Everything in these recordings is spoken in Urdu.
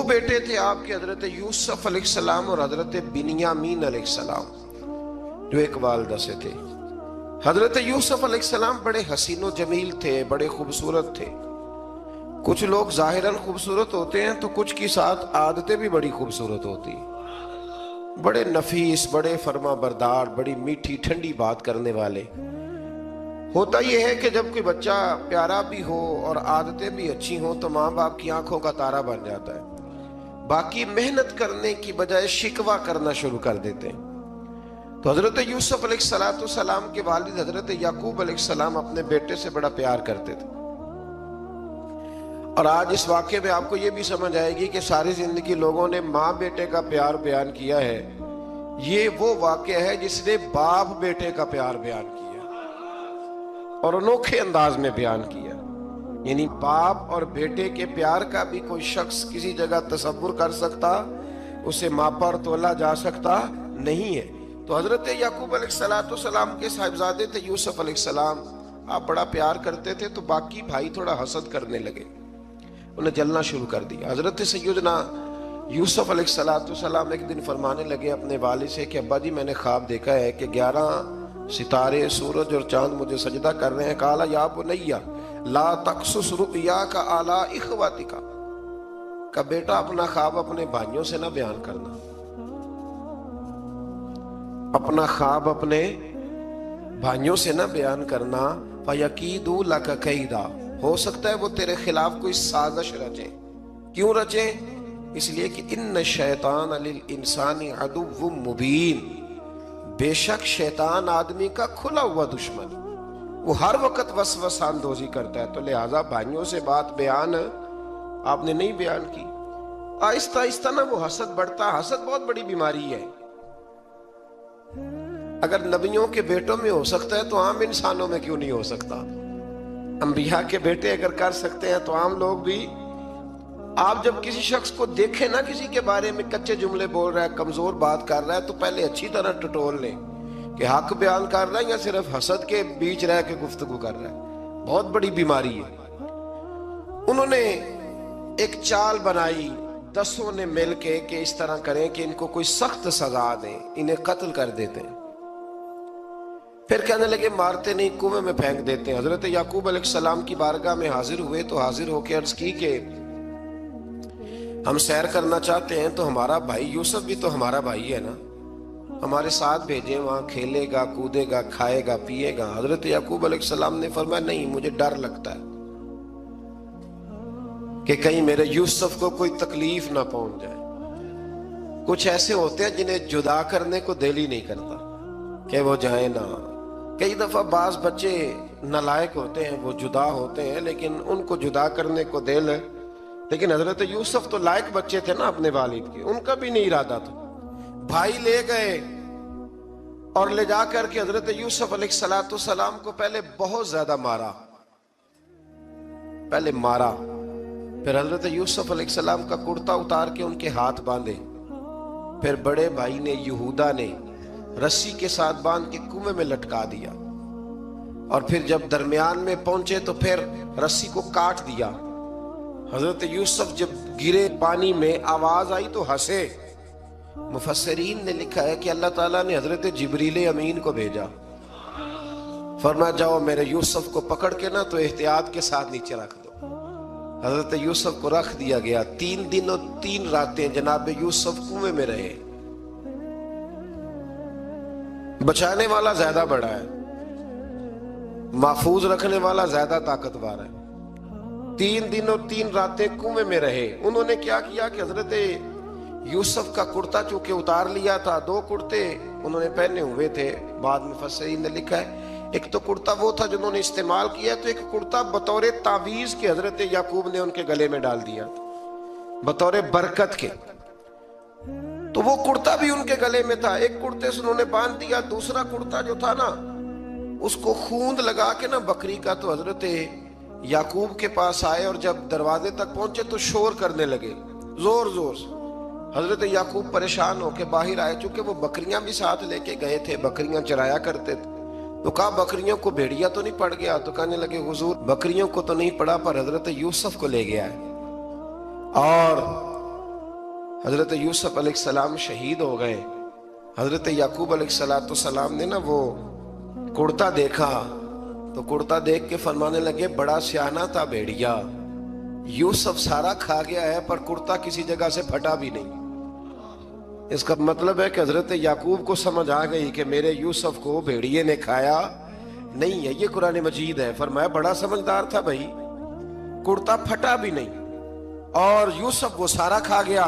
بیٹے تھے آپ کے، حضرت یوسف علیہ السلام اور حضرت بنیامین علیہ السلام، جو ایک والدہ سے تھے۔ حضرت یوسف علیہ السلام بڑے حسین و جمیل تھے، بڑے خوبصورت تھے۔ کچھ لوگ ظاہراً خوبصورت ہوتے ہیں تو کچھ کی ساتھ عادتیں بھی بڑی خوبصورت ہوتی ہیں، بڑے نفیس، بڑے فرما بردار، بڑی میٹھی ٹھنڈی بات کرنے والے۔ ہوتا یہ ہے کہ جب کوئی بچہ پیارا بھی ہو اور عادتیں بھی اچھی ہوں تو ماں باپ کی آنکھوں کا تارا بن جاتا ہے، باقی محنت کرنے کی بجائے شکوہ کرنا شروع کر دیتے ہیں۔ تو حضرت یوسف علیہ السلام کے والد حضرت یعقوب علیہ السلام اپنے بیٹے سے بڑا پیار کرتے تھے۔ اور آج اس واقعے میں آپ کو یہ بھی سمجھ آئے گی کہ ساری زندگی لوگوں نے ماں بیٹے کا پیار بیان کیا ہے، یہ وہ واقعہ ہے جس نے باپ بیٹے کا پیار بیان کیا اور انوکھے انداز میں بیان کیا۔ یعنی باپ اور بیٹے کے پیار کا بھی کوئی شخص کسی جگہ تصور کر سکتا، اسے ماپا اور تولا جا سکتا نہیں ہے۔ تو حضرت یعقوب علیہ السلام کے صاحبزادے تھے یوسف علیہ السلام، آپ بڑا پیار کرتے تھے تو باقی بھائی تھوڑا حسد کرنے لگے، انہیں جلنا شروع کر دیا۔ حضرت سیدنا یوسف علیہ السلام ایک دن فرمانے لگے اپنے والد سے کہ ابا جی میں نے خواب دیکھا ہے کہ 11 ستارے، سورج اور چاند مجھے سجدہ کر رہے ہیں۔ قال یا بنی لا تقصص رؤیاک علی اخواتک، کہ بیٹا اپنا خواب اپنے بھائیوں سے نہ بیان کرنا، اپنا خواب اپنے بھائیوں سے نہ بیان کرنا۔ فَيَكِيدُوا لَكَ كَيْدًا، ہو سکتا ہے وہ تیرے خلاف کوئی سازش رچیں۔ کیوں رچیں؟ اس لیے کہ ان الشیطان للانسان عدو مبین، بے شک شیطان آدمی کا کھلا ہوا دشمن، وہ ہر وقت وسوسہ اندوزی کرتا ہے۔ تو لہٰذا بھائیوں سے بات بیان آپ نے نہیں بیان کی۔ آہستہ آہستہ نہ وہ حسد بڑھتا، حسد بہت بڑی بیماری ہے۔ اگر نبیوں کے بیٹوں میں ہو سکتا ہے تو عام انسانوں میں کیوں نہیں ہو سکتا؟ انبیاء کے بیٹے اگر کر سکتے ہیں تو عام لوگ بھی۔ آپ جب کسی شخص کو دیکھیں نا کسی کے بارے میں کچے جملے بول رہا ہے، کمزور بات کر رہا ہے، تو پہلے اچھی طرح ٹٹول لیں کہ حق بیان کر رہا ہے یا صرف حسد کے بیچ رہ کے گفتگو کر رہا ہے۔ بہت بڑی بیماری ہے۔ انہوں نے ایک چال بنائی 10 نے مل کے کہ اس طرح کریں کہ ان کو کوئی سخت سزا دیں، انہیں قتل کر دیتے ہیں۔ پھر کہنے لگے مارتے نہیں، کنویں میں پھینک دیتے ہیں۔ حضرت یعقوب علیہ السلام کی بارگاہ میں حاضر ہوئے تو حاضر ہو کے عرض کی کہ ہم سیر کرنا چاہتے ہیں تو ہمارا بھائی یوسف بھی تو ہمارا بھائی ہے نا، ہمارے ساتھ بھیجیں، وہاں کھیلے گا، کودے گا، کھائے گا، پیے گا۔ حضرت یعقوب علیہ السلام نے فرمایا نہیں، مجھے ڈر لگتا ہے کہ کہیں میرے یوسف کو کوئی تکلیف نہ پہنچ جائے۔ کچھ ایسے ہوتے ہیں جنہیں جدا کرنے کو دل ہی نہیں کرتا کہ وہ جائیں نہ۔ کئی دفعہ بعض بچے نالائق ہوتے ہیں، وہ جدا ہوتے ہیں لیکن ان کو جدا کرنے کو دل، لیکن حضرت یوسف تو لائق بچے تھے نا اپنے والد کے، ان کا بھی نہیں ارادہ تھا۔ بھائی لے گئے اور لے جا کر کے حضرت یوسف علیہ السلام کو پہلے بہت زیادہ مارا، پھر حضرت یوسف علیہ السلام کا کرتا اتار کے ان کے ہاتھ باندھے، پھر بڑے بھائی نے یہودا نے رسی کے ساتھ باندھ کے کنویں میں لٹکا دیا، اور پھر جب درمیان میں پہنچے تو پھر رسی کو کاٹ دیا۔ حضرت یوسف جب گرے پانی میں آواز آئی تو ہنسے۔ مفسرین نے لکھا ہے کہ اللہ تعالیٰ نے حضرت جبریل امین کو بھیجا، فرمایا جاؤ میرے یوسف کو پکڑ کے نا تو احتیاط کے ساتھ نیچے رکھ دو۔ حضرت یوسف کو رکھ دیا گیا۔ 3 دن اور 3 راتیں جناب یوسف کنویں میں رہے۔ بچانے والا زیادہ بڑا ہے، محفوظ رکھنے والا زیادہ طاقتور ہے۔ 3 دن اور 3 راتیں کنویں میں رہے۔ انہوں نے کیا کیا کہ حضرت یوسف کا کرتا چونکہ اتار لیا تھا، 2 کرتے انہوں نے پہنے ہوئے تھے، بعد میں مفسرین نے لکھا ہے ایک تو کرتا وہ تھا جنہوں نے استعمال کیا، تو ایک کرتا بطور تعویذ کے حضرت یعقوب نے ان کے گلے میں ڈال دیا بطور برکت کے، تو وہ کرتا بھی ان کے گلے میں تھا۔ ایک کرتے سے انہوں نے باندھ دیا، دوسرا کرتا جو تھا نا اس کو خوند لگا کے نا بکری کا، تو حضرت یعقوب کے پاس آئے اور جب دروازے تک پہنچے تو شور کرنے لگے زور زور سے۔ حضرت یعقوب پریشان ہو کے باہر آئے، چونکہ وہ بکریاں بھی ساتھ لے کے گئے تھے، بکریاں چرایا کرتے تھے، تو کہا بکریوں کو بھیڑیا تو نہیں پڑ گیا؟ تو کہنے لگے حضور بکریوں کو تو نہیں پڑا پر حضرت یوسف کو لے گیا ہے، اور حضرت یوسف علیہ السلام شہید ہو گئے. حضرت یعقوب علیہ السلام نے نا وہ کرتا دیکھا تو کرتا دیکھ کے فرمانے لگے بڑا سیانا تھا بھیڑیا، یوسف سارا کھا گیا ہے پر کرتا کسی جگہ سے پھٹا بھی نہیں. اس کا مطلب ہے کہ حضرت یعقوب کو سمجھ آ گئی کہ میرے یوسف کو بھیڑیے نے کھایا نہیں ہے. یہ قرآن مجید ہے. فرمایا بڑا سمجھدار تھا بھائی، کرتا پھٹا بھی نہیں اور یوسف وہ سارا کھا گیا.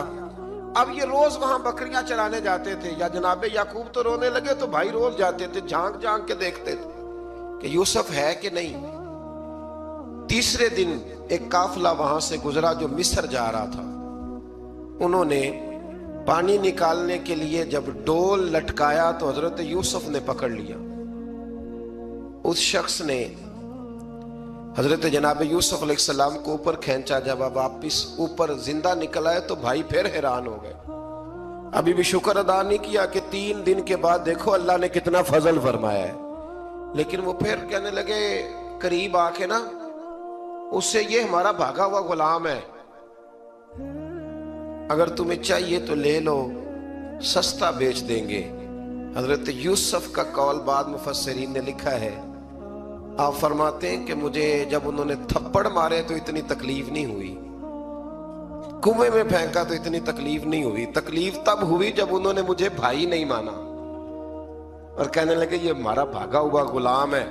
اب یہ روز وہاں بکریاں چرانے جاتے تھے، یا جناب یعقوب تو رونے لگے تو بھائی روز جاتے تھے، جھانک جھانک کے دیکھتے تھے کہ یوسف ہے کہ نہیں. تیسرے دن ایک قافلہ وہاں سے گزرا جو مصر جا رہا تھا. انہوں نے پانی نکالنے کے لیے جب ڈول لٹکایا تو حضرت یوسف نے پکڑ لیا. اس شخص نے حضرت جناب یوسف علیہ السلام کو اوپر کھینچا. جب آپ واپس اوپر زندہ نکل آئے تو بھائی پھر حیران ہو گئے. ابھی بھی شکر ادا نہیں کیا کہ 3 دن کے بعد دیکھو اللہ نے کتنا فضل فرمایا ہے. لیکن وہ پھر کہنے لگے قریب آ کے نا اس سے، یہ ہمارا بھاگا ہوا غلام ہے، اگر تمہیں چاہیے تو لے لو، سستا بیچ دیں گے. حضرت یوسف کا قول بعد مفسرین نے لکھا ہے. آپ فرماتے ہیں کہ مجھے جب انہوں نے تھپڑ مارے تو اتنی تکلیف نہیں ہوئی، کنویں میں پھینکا تو اتنی تکلیف نہیں ہوئی. تکلیف تب ہوئی جب انہوں نے مجھے بھائی نہیں مانا اور کہنے لگے یہ ہمارا بھاگا ہوا غلام ہے.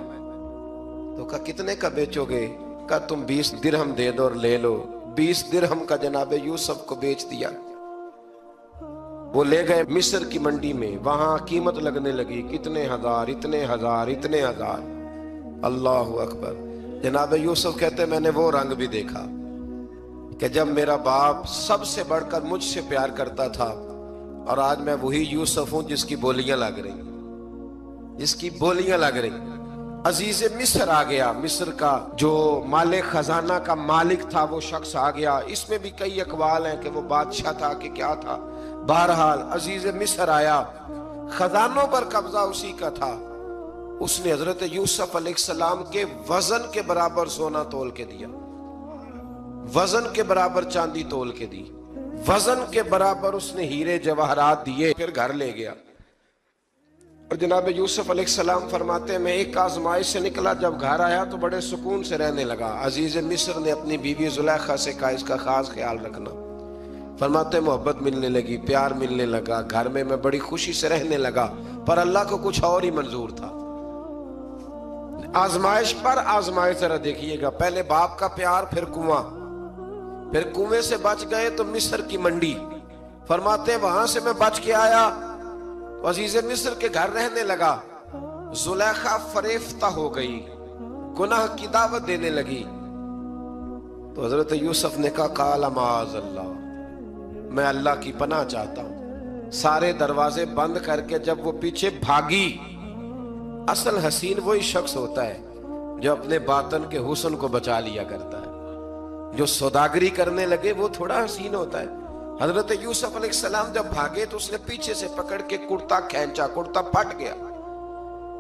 تو کہا کتنے کا بیچو گے؟ کہا تم 20 درہم دے دو اور لے لو. 20 درہم کا جناب یوسف کو بیچ دیا. وہ لے گئے مصر کی منڈی میں، وہاں قیمت لگنے لگی، کتنے ہزار، اتنے ہزار، اتنے ہزار. اللہ اکبر. جناب یوسف کہتے میں نے وہ رنگ بھی دیکھا کہ جب میرا باپ سب سے بڑھ کر مجھ سے پیار کرتا تھا اور آج میں وہی یوسف ہوں جس کی بولیاں لگ رہی، جس کی بولیاں لگ رہی. عزیز مصر آ گیا. مصر کا جو مالک خزانہ کا مالک تھا وہ شخص آ گیا. اس میں بھی کئی اقوال ہیں کہ وہ بادشاہ تھا کہ کیا تھا. بہرحال عزیز مصر آیا، خزانوں پر قبضہ اسی کا تھا. اس نے حضرت یوسف علیہ السلام کے وزن کے برابر سونا تول کے دیا، وزن کے برابر چاندی تول کے دی، وزن کے برابر اس نے ہیرے جواہرات دیے. پھر گھر لے گیا. اور جناب یوسف علیہ السلام فرماتے ہیں میں ایک آزمائش سے نکلا، جب گھر آیا تو بڑے سکون سے رہنے لگا. عزیز مصر نے اپنی بیوی زلیخا سے کہا اس کا خاص خیال رکھنا. فرماتے محبت ملنے لگی، پیار ملنے لگا، گھر میں بڑی خوشی سے رہنے لگا. پر اللہ کو کچھ اور ہی منظور تھا. آزمائش پر آزمائش ذرا دیکھیے گا. پہلے باپ کا پیار، پھر کنواں، پھر کنویں سے بچ گئے تو مصر کی منڈی. فرماتے وہاں سے میں بچ کے آیا تو عزیز مصر کے گھر رہنے لگا. زلیخا فریفتہ ہو گئی، گناہ کی دعوت دینے لگی. تو حضرت یوسف نے کہا قال معاذ اللہ، میں اللہ کی پناہ چاہتا ہوں. سارے دروازے بند کر کے جب وہ پیچھے بھاگی، اصل حسین وہی شخص ہوتا ہے جو اپنے باطن کے حسن کو بچا لیا کرتا ہے. جو سوداگری کرنے لگے وہ تھوڑا حسین ہوتا ہے. حضرت یوسف علیہ السلام جب بھاگے تو اس نے پیچھے سے پکڑ کے کرتا کھینچا، کرتا پھٹ گیا.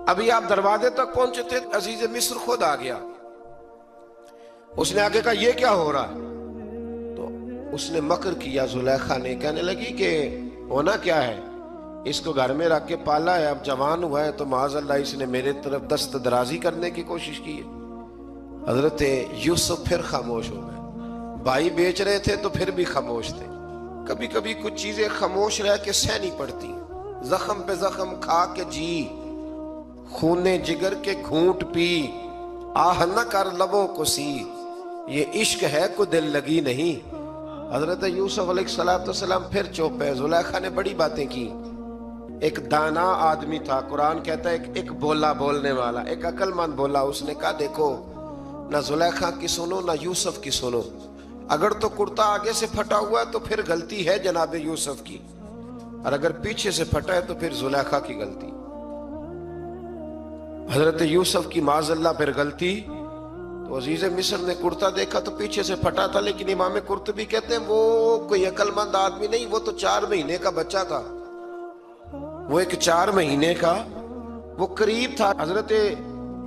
ابھی آپ دروازے تک پہنچے تھے، عزیز مصر خود آ گیا. اس نے آگے کہا یہ کیا ہو رہا ہے؟ تو اس نے مکر کیا. زلیخا نے کہنے لگی کہ ہونا کیا ہے، اس کو گھر میں رکھ کے پالا ہے، اب جوان ہوا ہے تو معاذ اللہ اس نے میرے طرف دست درازی کرنے کی کوشش کی ہے. حضرت یوسف پھر خاموش ہو گئے. بھائی بیچ رہے تھے تو پھر بھی خاموش تھے. کبھی کبھی کچھ چیزیں خاموش رہ کے سہنی پڑتی. زخم پہ زخم کھا کے جی، خون جگر کے گھونٹ پی، آہ نہ کر لبوں کو سی، یہ عشق ہے کو دل لگی نہیں. حضرت یوسف علیہ السلام پھر چپ ہے. زلیخا نے بڑی باتیں کی. ایک دانا آدمی تھا، قرآن کہتا ہے ایک بولا بولنے والا، ایک عقل مند بولا. اس نے کہا دیکھو نہ زلیخا کی سنو نہ یوسف کی سنو. اگر تو کرتا آگے سے پھٹا ہوا ہے تو پھر غلطی ہے جناب یوسف کی، اور اگر پیچھے سے پھٹا ہے تو پھر زلیخا کی غلطی. حضرت یوسف کی معاذ اللہ پھر غلطی. تو عزیز مصر نے کرتا دیکھا تو پیچھے سے پھٹا تھا، لیکن امام قرطبی کہتے ہیں وہ کوئی عقل مند آدمی نہیں، وہ تو 4 مہینے کا بچہ تھا. وہ ایک 4 مہینے کا وہ قریب تھا. حضرت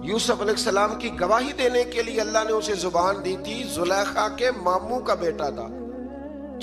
یوسف علیہ السلام کی گواہی دینے کے لیے اللہ نے اسے زبان دی تھی. زلیخا کے ماموں کا بیٹا تھا.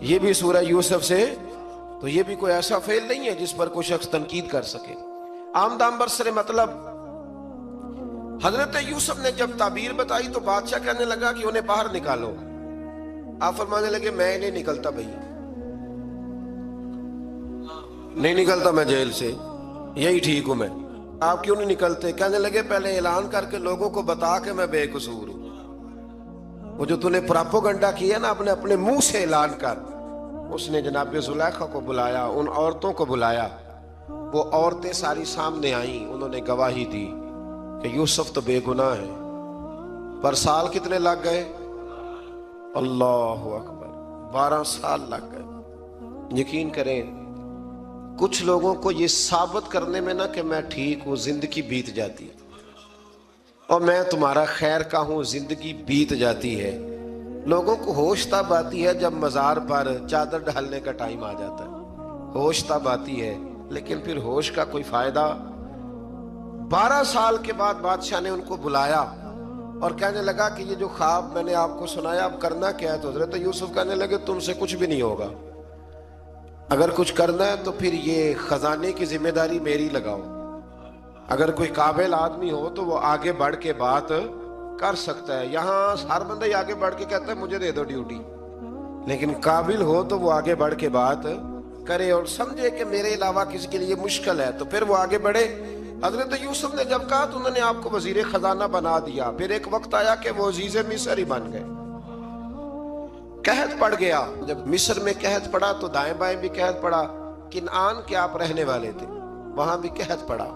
یہ بھی سورہ یوسف سے، تو یہ بھی کوئی ایسا فعل نہیں ہے جس پر کوئی شخص تنقید کر سکے۔ آمدام برسر مطلب حضرت یوسف نے جب تعبیر بتائی تو بادشاہ کہنے لگا کہ انہیں باہر نکالو۔ آپ فرمانے لگے میں نہیں نکلتا بھائی، نہیں نکلتا میں جیل سے، یہی ٹھیک ہوں میں۔ آپ کیوں نہیں نکلتے؟ کہنے لگے پہلے اعلان کر کے لوگوں کو بتا کہ میں بے قصور ہوں۔ وہ جو تُو نے پراپوگنڈا کیا نا اپنے منہ سے اعلان کر۔ اس نے جناب زلیخا کو بلایا، ان عورتوں کو بلایا، وہ عورتیں ساری سامنے آئیں، انہوں نے گواہی دی کہ یوسف تو بے گناہ ہے۔ پر سال کتنے لگ گئے؟ اللہ اکبر، 12 سال لگ گئے۔ یقین کریں کچھ لوگوں کو یہ ثابت کرنے میں نا کہ میں ٹھیک ہوں زندگی بیت جاتی ہے، اور میں تمہارا خیر کا ہوں زندگی بیت جاتی ہے۔ لوگوں کو ہوش تب آتی ہے جب مزار پر چادر ڈالنے کا ٹائم آ جاتا ہے، ہوش تب آتی ہے، لیکن پھر ہوش کا کوئی فائدہ۔ 12 سال کے بعد بادشاہ نے ان کو بلایا اور کہنے لگا کہ یہ جو خواب میں نے آپ کو سنایا اب کرنا کیا ہے؟ تو حضرت یوسف کہنے لگے تم سے کچھ بھی نہیں ہوگا، اگر کچھ کرنا ہے تو پھر یہ خزانے کی ذمہ داری میری لگاؤ۔ اگر کوئی قابل آدمی ہو تو وہ آگے بڑھ کے بات کر سکتا ہے۔ یہاں ہر بندہ ہی آگے بڑھ کے کہتا ہے مجھے دے دو ڈیوٹی، لیکن قابل ہو تو وہ آگے بڑھ کے بات کرے اور سمجھے کہ میرے علاوہ کسی کے لیے مشکل ہے، تو پھر وہ آگے بڑھے۔ حضرت یوسف نے جب کہا تو انہوں نے آپ کو وزیر خزانہ بنا دیا۔ پھر ایک وقت آیا کہ وہ عزیز مصر ہی بن گئے، قحط پڑ گیا۔ جب مصر میں قحط پڑا تو دائیں بائیں بھی قحط پڑا۔ کنعان کے آپ رہنے والے تھے، وہاں بھی قحط پڑا۔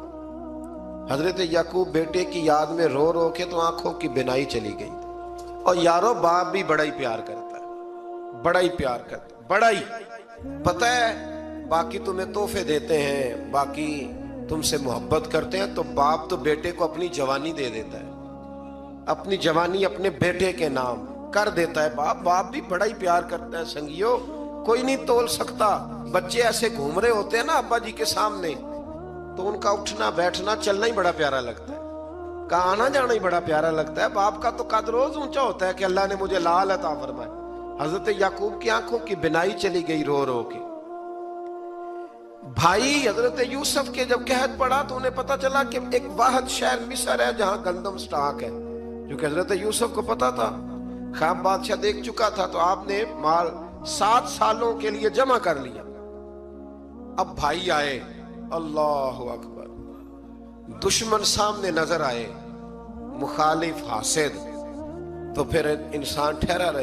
حضرت یعقوب بیٹے کی یاد میں رو رو کے تو آنکھوں کی بینائی چلی گئی۔ اور یارو باپ بھی بڑا ہی پیار کرتا ہے، بڑا ہی پیار کرتا ہے، بڑا ہی پتہ ہے۔ باقی تمہیں تحفے دیتے ہیں، باقی تم سے محبت کرتے ہیں، تو باپ تو بیٹے کو اپنی جوانی دے دیتا ہے، اپنی جوانی اپنے بیٹے کے نام کر دیتا ہے۔ باپ بھی بڑا ہی پیار کرتا ہے۔ سنگیو کوئی نہیں تول سکتا۔ بچے ایسے گھوم رہے ہوتے ہیں نا ابا جی کے سامنے، تو ان کا اٹھنا بیٹھنا چلنا ہی بڑا پیارا لگتا ہے، کا آنا جانا ہی بڑا پیارا لگتا ہے۔ باپ کا تو قد روز اونچا ہوتا ہے کہ اللہ نے مجھے لال عطا فرمائے۔ حضرت یعقوب کی آنکھوں کی بینائی چلی گئی رو رو کے۔ بھائی حضرت یوسف کے جب قحط پڑا تو انہیں پتا چلا کہ ایک واحد شہر مصر ہے جہاں گندم سٹاک ہے، جو کہ حضرت یوسف کو پتا تھا، خواب بادشاہ دیکھ چکا تھا، تو آپ نے مال 7 سالوں کے لیے جمع کر لیا۔ اب بھائی آئے، اللہ اکبر، دشمن سامنے نظر آئے، مخالف حاسد، تو پھر انسان ٹھہرا رہے۔